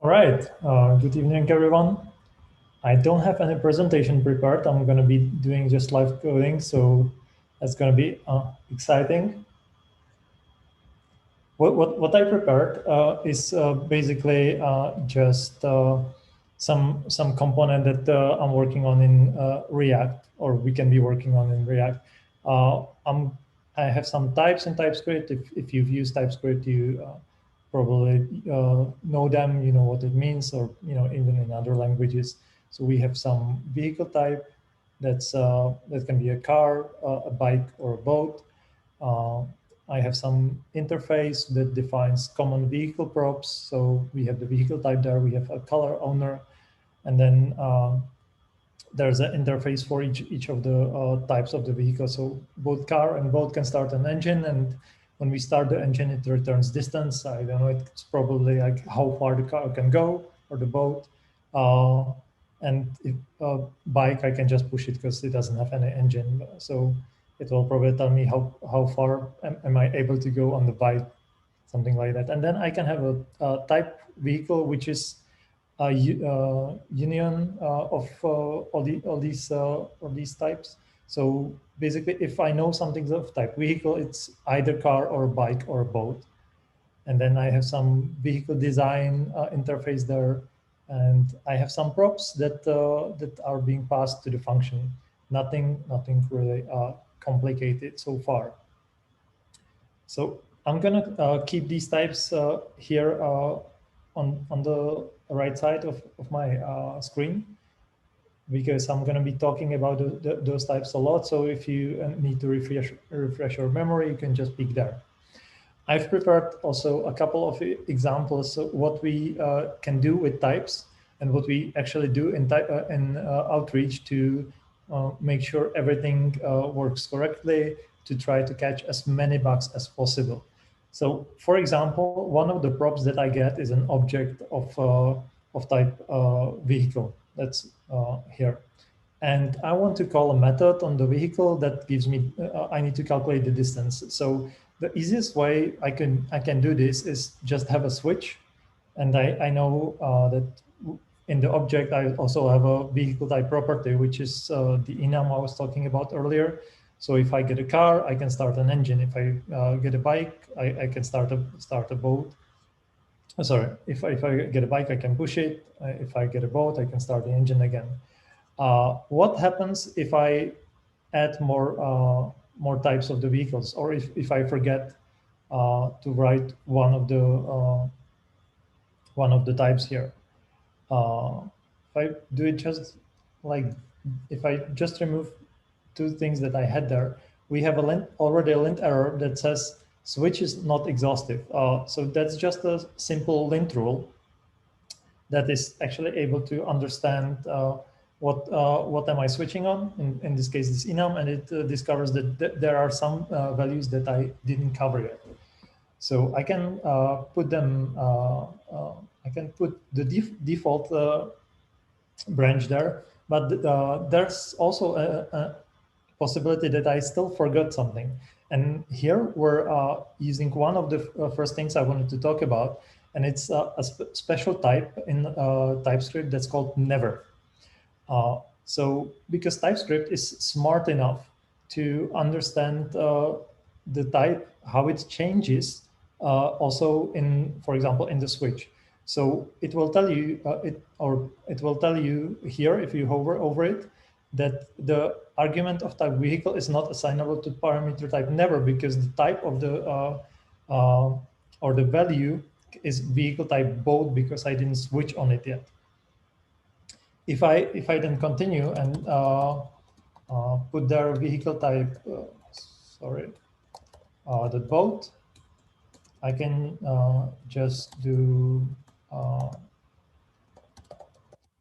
All right. Good evening, everyone. I don't have any presentation prepared. I'm going to be doing just live coding, so that's going to be exciting. What I prepared is basically just some component that I'm working on in React, or we can be working on in React. Uh, I'm I have some types in TypeScript. If you've used TypeScript, you probably know them. You know what it means, or even in other languages. So we have some vehicle type that can be a car, a bike, or a boat. Uh, I have some interface that defines common vehicle props. So we have the vehicle type there, we have a color owner, and then there's an interface for each of the types of the vehicle. So both car and boat can start an engine, and when we start the engine, it returns distance. I don't know, it's probably like how far the car can go or the boat. Uh, and if bike, I can just push it because it doesn't have any engine. So it will probably tell me how far am I able to go on the bike, something like that. And then I can have a type vehicle, which is a union of all these types. So basically, if I know something of type vehicle, it's either car or bike or boat. And then I have some vehicle design interface there, and I have some props that are being passed to the function. Nothing really complicated so far. So I'm gonna keep these types here on the right side of my screen, because I'm gonna be talking about those types a lot. So if you need to refresh your memory, you can just pick there. I've prepared also a couple of examples of what we can do with types and what we actually do in outreach to make sure everything works correctly, to try to catch as many bugs as possible. So, for example, one of the props that I get is an object of type vehicle. That's here. And I want to call a method on the vehicle that gives me, I need to calculate the distance. So the easiest way I can do this is just have a switch. And I know that in the object, I also have a vehicle type property, which is the enum I was talking about earlier. So if I get a car, I can start an engine. If I get a bike, I can start a boat. Sorry, if I get a bike, I can push it. If I get a boat, I can start the engine again. What happens if I add more types of the vehicles, or if I forget to write one of the types here? If I do it just like, if I just remove two things that I had there, we have already a lint error that says switch is not exhaustive. So that's just a simple lint rule that is actually able to understand what am I switching on, in this case, this enum, and it discovers that there are some values that I didn't cover yet. So I can put them, I can put the default branch there, but there's also a possibility that I still forgot something. And here we're using one of the first things I wanted to talk about, and it's a special type in TypeScript that's called never. So because TypeScript is smart enough to understand the type, how it changes, also in, for example, in the switch. So it will tell you it will tell you here, if you hover over it, that the argument of type vehicle is not assignable to parameter type never, because the type of the or the value is vehicle type boat, because I didn't switch on it yet. If I then continue and put their vehicle type, the boat, I can just do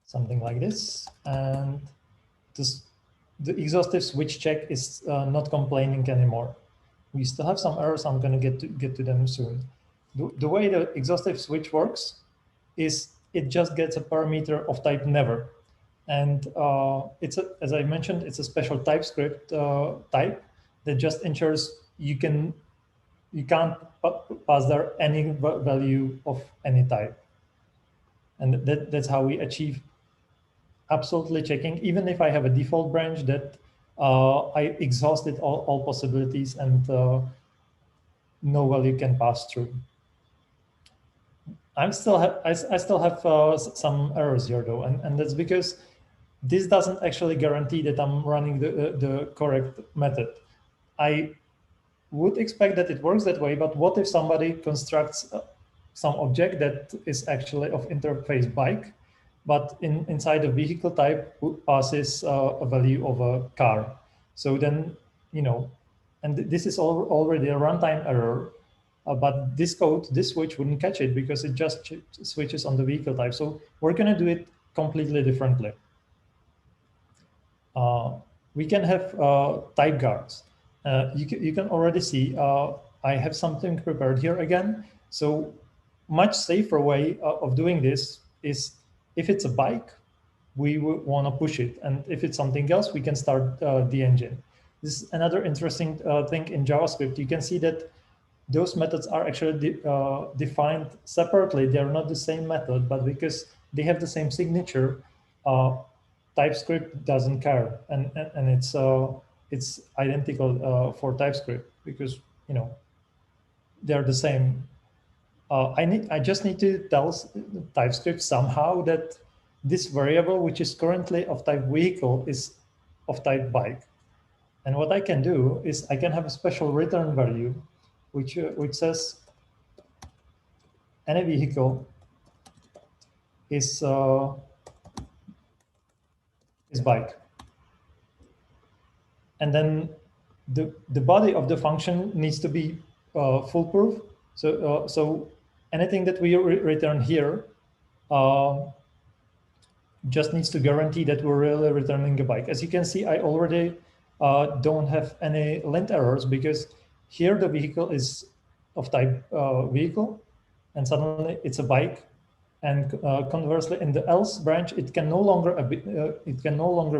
something like this, and this, the exhaustive switch check is not complaining anymore. We still have some errors. I'm going to get to them soon. The way the exhaustive switch works is it just gets a parameter of type never. And as I mentioned, it's a special TypeScript type that just ensures you can't pass there any value of any type. And that's how we achieve absolutely checking, even if I have a default branch that I exhausted all possibilities and no value can pass through. I still have some errors here though, and that's because this doesn't actually guarantee that I'm running the correct method. I would expect that it works that way, but what if somebody constructs some object that is actually of interface bike, but inside a vehicle type passes a value of a car? So then, and this is already a runtime error, but this code, this switch wouldn't catch it because it just switches on the vehicle type. So we're going to do it completely differently. We can have type guards. You can already see I have something prepared here again. So much safer way of doing this is if it's a bike, we want to push it. And if it's something else, we can start the engine. This is another interesting thing in JavaScript. You can see that those methods are actually defined separately. They are not the same method, but because they have the same signature, Typescript doesn't care, and it's identical for Typescript because they're the same. I just need to tell Typescript somehow that this variable, which is currently of type vehicle, is of type bike. And what I can do is I can have a special return value, which says any vehicle is bike. And then the body of the function needs to be foolproof. So anything that we return here just needs to guarantee that we're really returning a bike. As you can see, I already don't have any lint errors because here the vehicle is of type vehicle, and suddenly it's a bike. And conversely, in the else branch, it can no longer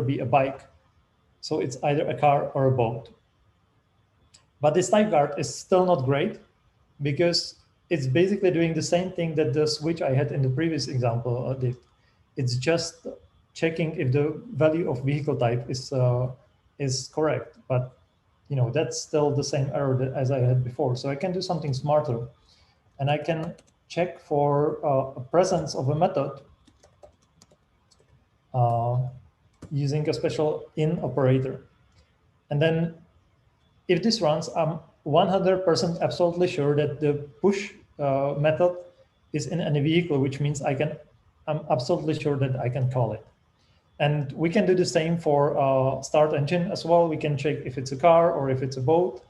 be a bike. So it's either a car or a boat. But this type guard is still not great because it's basically doing the same thing that the switch I had in the previous example did. It's just checking if the value of vehicle type is correct. But that's still the same error as I had before. So I can do something smarter, and I can check for a presence of a method using a special in operator. And then if this runs, I'm 100% absolutely sure that the push method is in any vehicle, which means I'm absolutely sure that I can call it. And we can do the same for start engine as well. We can check if it's a car or if it's a boat.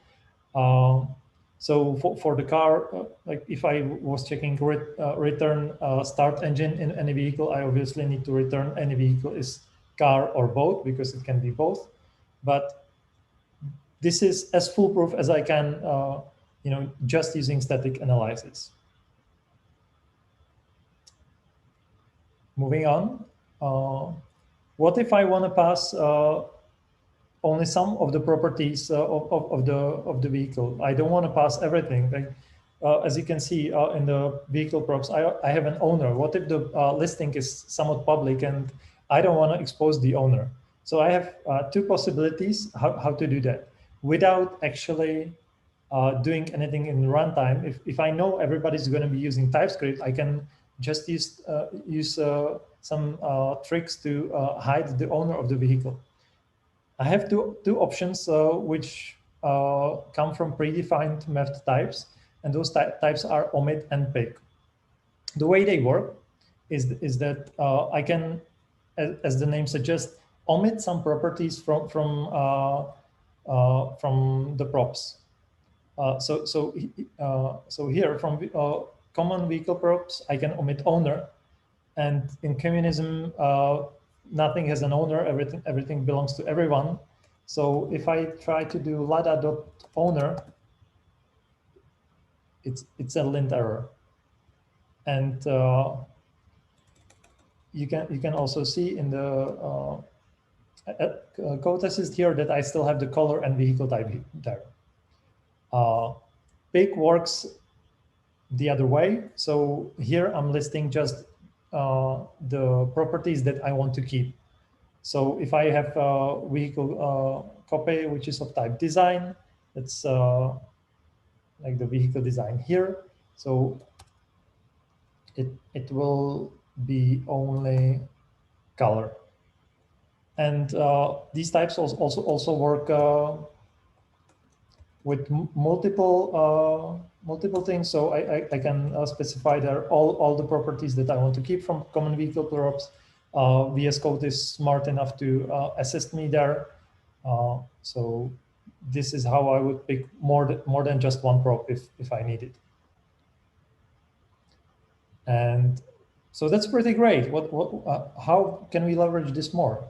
So for the car, like if I was checking return start engine in any vehicle, I obviously need to return any vehicle is car or boat because it can be both. But this is as foolproof as I can, just using static analysis. Moving on. What if I want to pass only some of the properties of the vehicle? I don't want to pass everything. Like, as you can see in the vehicle props, I have an owner. What if the listing is somewhat public and I don't want to expose the owner? So I have two possibilities how to do that without actually doing anything in runtime. If I know everybody's going to be using TypeScript, I can just use some tricks to hide the owner of the vehicle. I have two options which come from predefined method types, and those types are omit and pick. The way they work is that I can, as the name suggests, omit some properties from the props. So here from common vehicle props, I can omit owner, and in communism, nothing has an owner. Everything belongs to everyone. So if I try to do lada.owner, it's a lint error, and you can also see in the code assist here that I still have the color and vehicle type there. Pick works the other way. So here I'm listing just the properties that I want to keep. So if I have a vehicle copy, which is of type design, it's like the vehicle design here. So it will be only color. And these types also work with multiple things. So I can specify there all the properties that I want to keep from common vehicle props. VS Code is smart enough to assist me there. So this is how I would pick more than just one prop if I need it. And so that's pretty great. How can we leverage this more?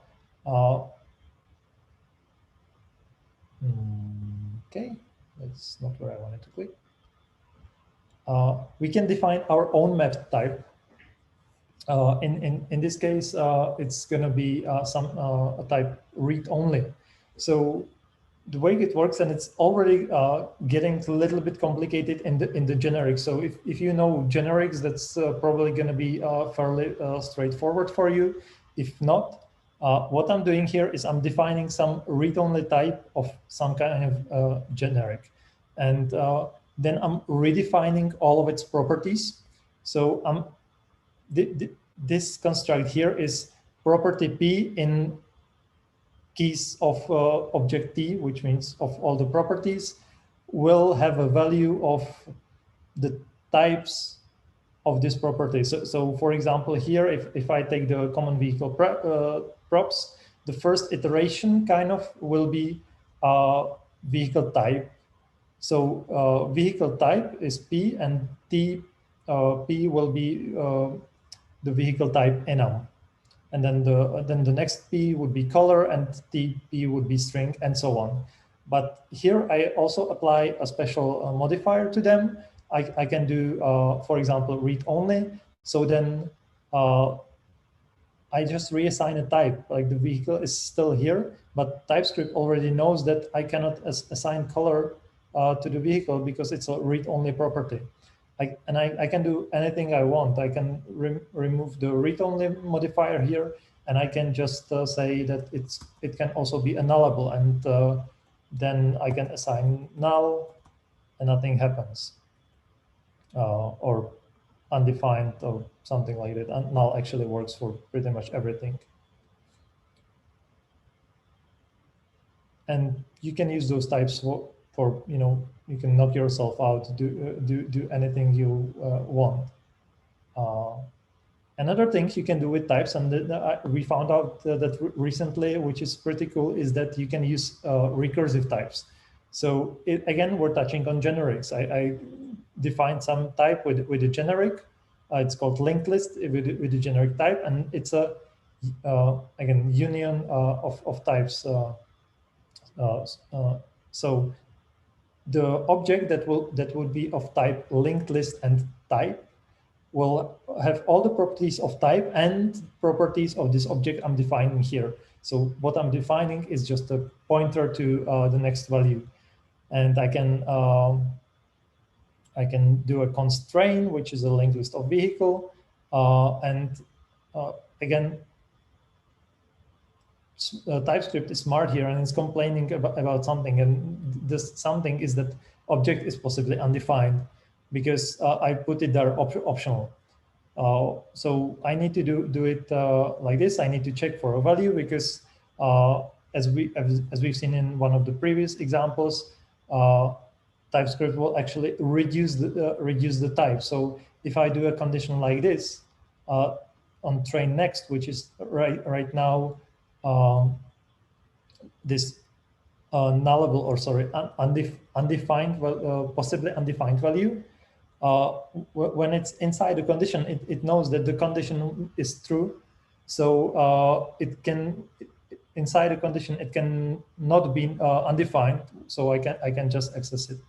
Okay, that's not where I wanted to click. We can define our own map type. In this case, it's going to be a type read only. So the way it works, and it's already getting a little bit complicated in the generics. So if you know generics, that's probably going to be fairly straightforward for you. If not, what I'm doing here is I'm defining some read-only type of some kind of generic, and then I'm redefining all of its properties. So this construct here is property P in keys of object T, which means of all the properties, will have a value of the types of this property. So for example, here, if I take the common vehicle props, the first iteration kind of will be vehicle type. So vehicle type is P, and P will be the vehicle type enum. And then the next P would be color, and TP would be string, and so on. But here I also apply a special modifier to them. I can do, for example, read only. So then I just reassign a type, like the vehicle is still here, but TypeScript already knows that I cannot assign color to the vehicle because it's a read-only property. I can do anything I want. I can remove the read-only modifier here, and I can just say that it can also be a nullable, and then I can assign null, and nothing happens, or undefined or something like that. And null actually works for pretty much everything. And you can use those types for you can knock yourself out, do anything you want. Another thing you can do with types, and we found out that recently, which is pretty cool, is that you can use recursive types. So again, we're touching on generics. I defined some type with a generic. It's called linked list with a generic type, and it's a again union of types. So the object that would be of type linked list and type will have all the properties of type and properties of this object I'm defining here. So what I'm defining is just a pointer to the next value, and I can do a constraint, which is a linked list of vehicle, and again, TypeScript is smart here, and it's complaining about something, and this something is that object is possibly undefined because I put it there optional. So I need to do it like this. I need to check for a value because as we've seen in one of the previous examples, TypeScript will actually reduce the type. So if I do a condition like this on train next, which is right now this nullable, or sorry, undefined, possibly undefined value. When it's inside the condition, it knows that the condition is true. So it can, inside a condition, it can not be undefined. So I can just access it.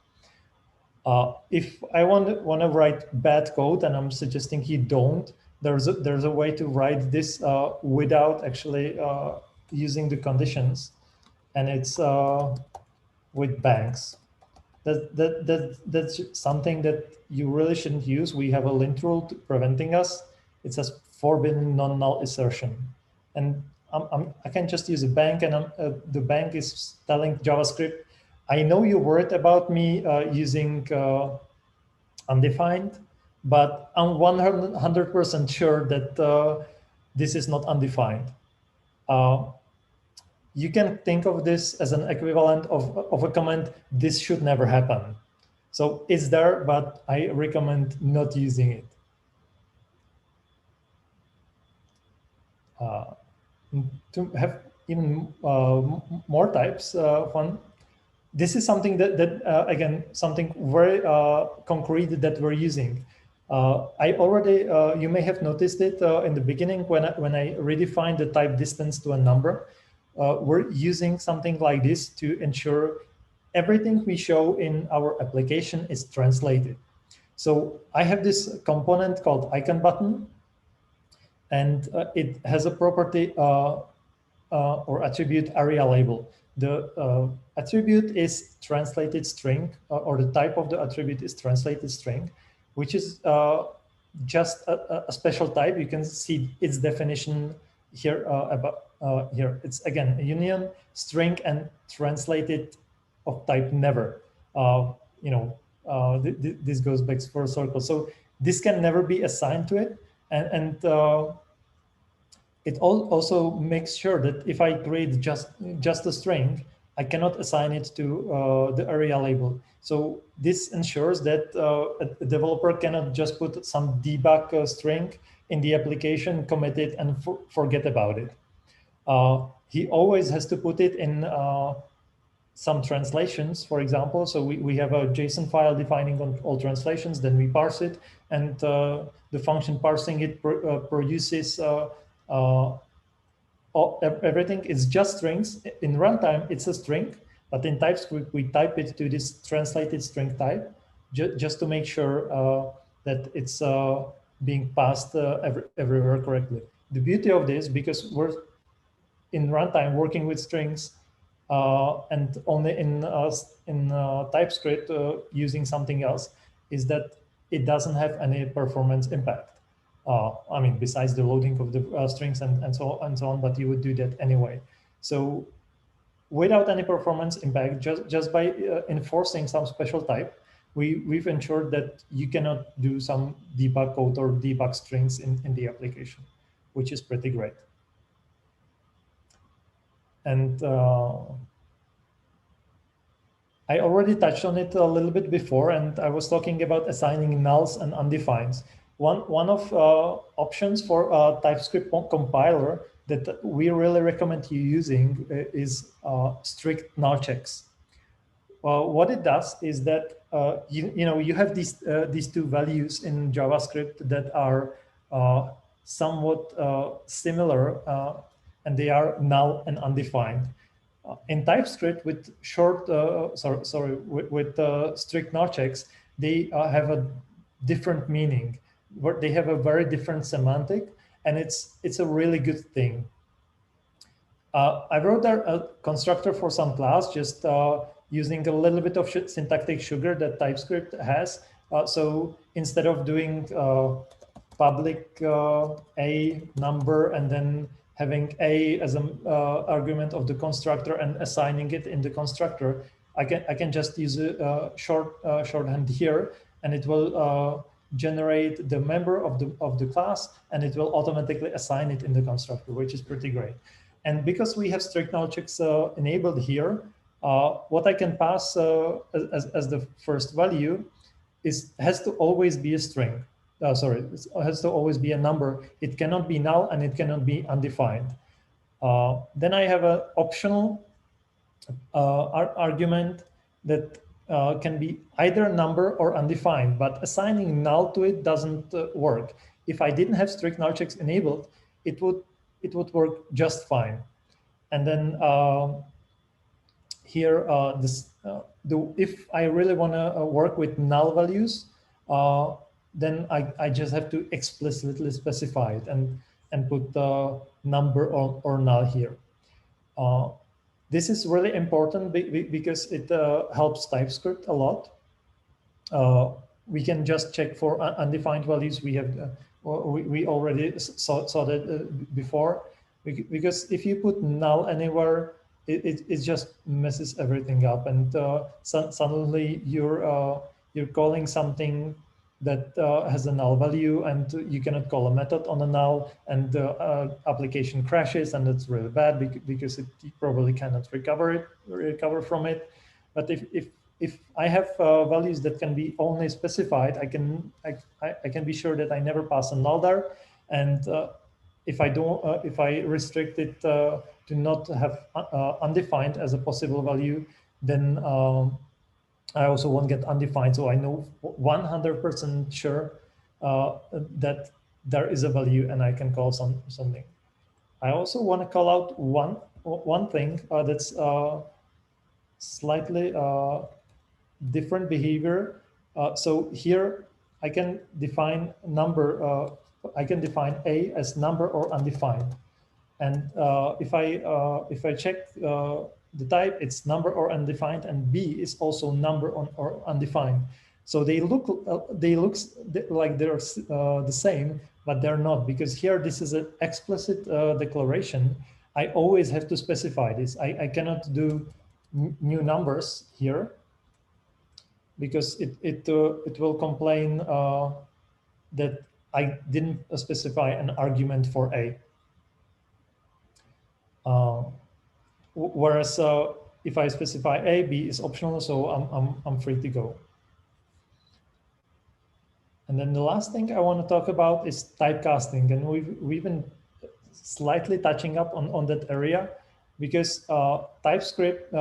If I want to write bad code, and I'm suggesting you don't, there's a way to write this without actually using the conditions, and it's with banks. That's something that you really shouldn't use. We have a lint rule preventing us. It says forbidden non-null assertion. And I can just use a bank, and the bank is telling JavaScript, I know you're worried about me using undefined, but I'm 100% sure that this is not undefined. You can think of this as an equivalent of a comment, this should never happen. So it's there, but I recommend not using it. To have even more types, this is something that again, something very concrete that we're using. I already, you may have noticed it in the beginning when I redefined the type distance to a number. We're using something like this to ensure everything we show in our application is translated. So I have this component called icon button, and it has a property or attribute area label. The attribute is translated string, or the type of the attribute is translated string, which is just a special type. You can see its definition here here. It's again a union string and translated of type never. This goes back for a circle. So this can never be assigned to it, and it also makes sure that if I create just a string, I cannot assign it to the area label. So this ensures that a developer cannot just put some debug string in the application, commit it, and forget about it. He always has to put it in some translations, for example. So we have a JSON file defining on all translations, then we parse it, and the function parsing it produces everything is just strings. In runtime, it's a string, but in TypeScript, we type it to this translated string type, just to make sure that it's being passed everywhere correctly. The beauty of this, because we're in runtime working with strings, and only in TypeScript using something else, is that it doesn't have any performance impact. I mean, besides the loading of the strings and so on, but you would do that anyway. So without any performance impact, just by enforcing some special type, we've ensured that you cannot do some debug code or debug strings in the application, which is pretty great. And I already touched on it a little bit before, and I was talking about assigning nulls and undefines. One of options for a TypeScript compiler that we really recommend you using is strict null checks. What it does is that you have these two values in JavaScript that are somewhat similar, and they are null and undefined. In TypeScript, with strict null checks, they have a different meaning. They have a very different semantic, and it's a really good thing. I wrote there a constructor for some class, just using a little bit of syntactic sugar that TypeScript has. So instead of doing public a number and then having a as an argument of the constructor and assigning it in the constructor, I can just use a shorthand here, and it will generate the member of the class, and it will automatically assign it in the constructor, which is pretty great. And because we have strict null checks enabled here, what I can pass as the first value has to always be a string. It has to always be a number. It cannot be null and it cannot be undefined. Then I have an optional argument that can be either number or undefined, but assigning null to it doesn't work. If I didn't have strict null checks enabled, it would work just fine. And then here, if I really want to work with null values, then I just have to explicitly specify it and put the number or null here. This is really important because it helps TypeScript a lot. We can just check for undefined values. We have we already saw that before, because if you put null anywhere, it just messes everything up, and suddenly you're calling something that has a null value, and you cannot call a method on a null, and the application crashes, and it's really bad because it probably cannot recover from it. But if I have values that can be only specified, I can be sure that I never pass a null there, and if I restrict it to not have undefined as a possible value, then I also won't get undefined. So I know 100% sure that there is a value and I can call something. I also want to call out one thing that's slightly different behavior. So here I can define number. I can define A as number or undefined, and if I check the type, it's number or undefined, and B is also number or undefined. So they look like they're the same, but they're not, because here this is an explicit declaration. I always have to specify this. I cannot do new numbers here, because it will complain that I didn't specify an argument for A. Whereas if I specify A, B is optional, so I'm free to go. And then the last thing I want to talk about is typecasting, and we've been slightly touching up on that area, because Typescript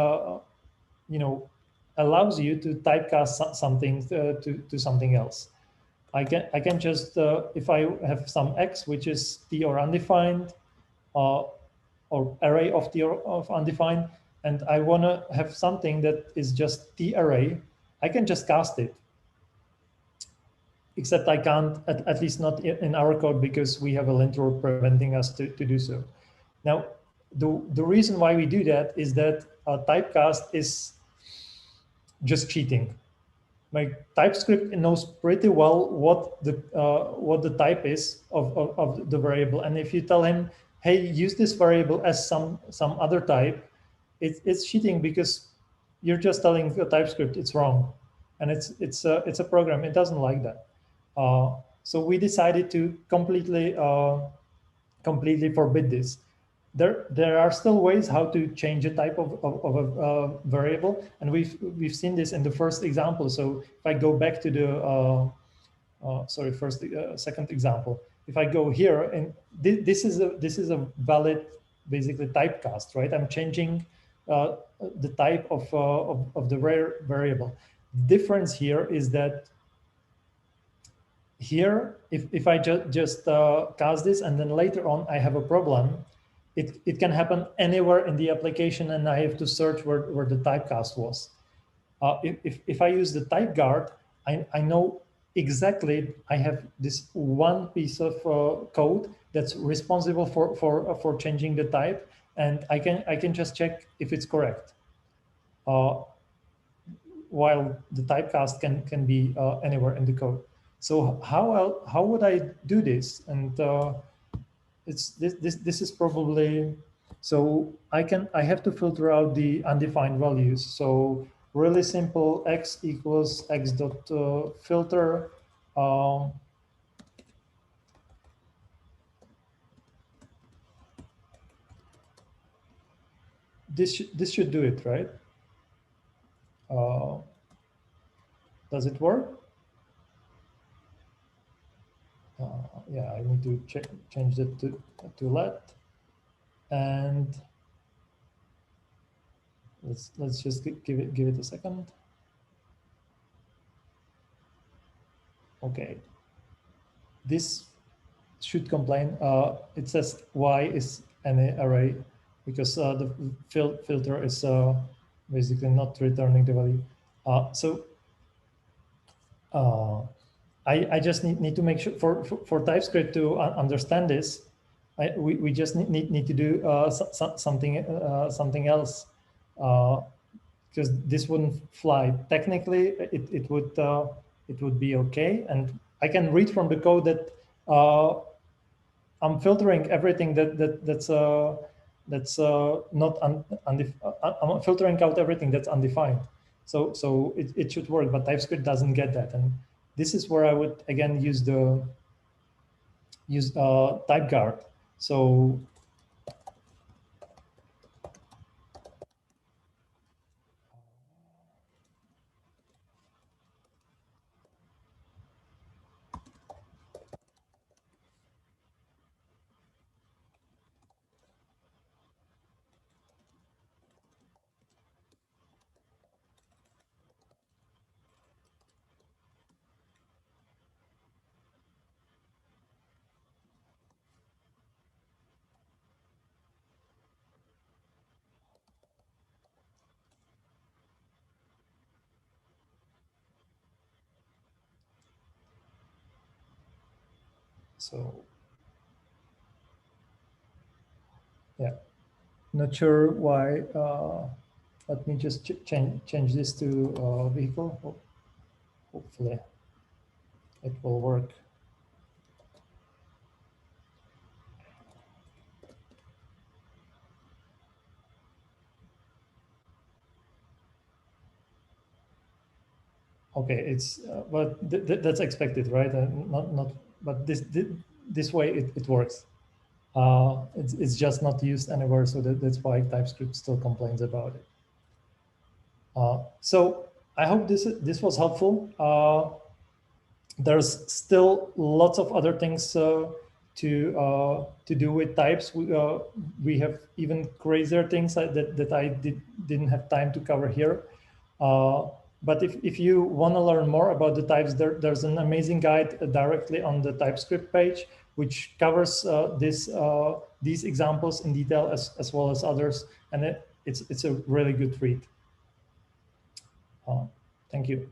allows you to typecast something to something else. I can just if I have some X which is T or undefined, or array of T of undefined, and I want to have something that is just T array, I can just cast it. Except I can't, at least not in our code, because we have a linter preventing us to do so. Now, the reason why we do that is that typecast is just cheating. Like, TypeScript knows pretty well what the type is of the variable, and if you tell him, hey, use this variable as some other type, it's cheating, because you're just telling the TypeScript it's wrong, and it's a program. It doesn't like that. So we decided to completely forbid this. There are still ways how to change a type of a variable, and we've seen this in the first example. So if I go back to the second example, if I go here, and this is a valid, basically, typecast, right? I'm changing the type of the variable. Difference here is that here, if I just cast this, and then later on I have a problem, it can happen anywhere in the application, and I have to search where the typecast was. If I use the type guard, I know exactly, I have this one piece of code that's responsible for changing the type, and I can just check if it's correct. While the typecast can be anywhere in the code. So how would I do this? And this is probably, so I have to filter out the undefined values. So really simple, x equals x dot filter. This should do it, right? Does it work? Yeah, I need to change that to let, and let's just give it a second. Okay, this should complain. It says y is an array, because the filter is basically not returning the value. I just need to make sure for TypeScript to understand this. We just need to do something else, because this wouldn't fly. Technically, it would be okay, and I can read from the code that I'm filtering everything that's not I'm filtering out everything that's undefined. So it should work, but TypeScript doesn't get that, and this is where I would again use type guard. So yeah, not sure why. Let me just change this to vehicle. Hopefully it will work. Okay, it's but that's expected, right? Not but this way it works. It's just not used anywhere, so that's why TypeScript still complains about it. So I hope this was helpful. There's still lots of other things to do with types. We have even crazier things that I didn't have time to cover here. But if you want to learn more about the types, there's an amazing guide directly on the TypeScript page, which covers these examples in detail as well as others, and it's a really good read. Thank you.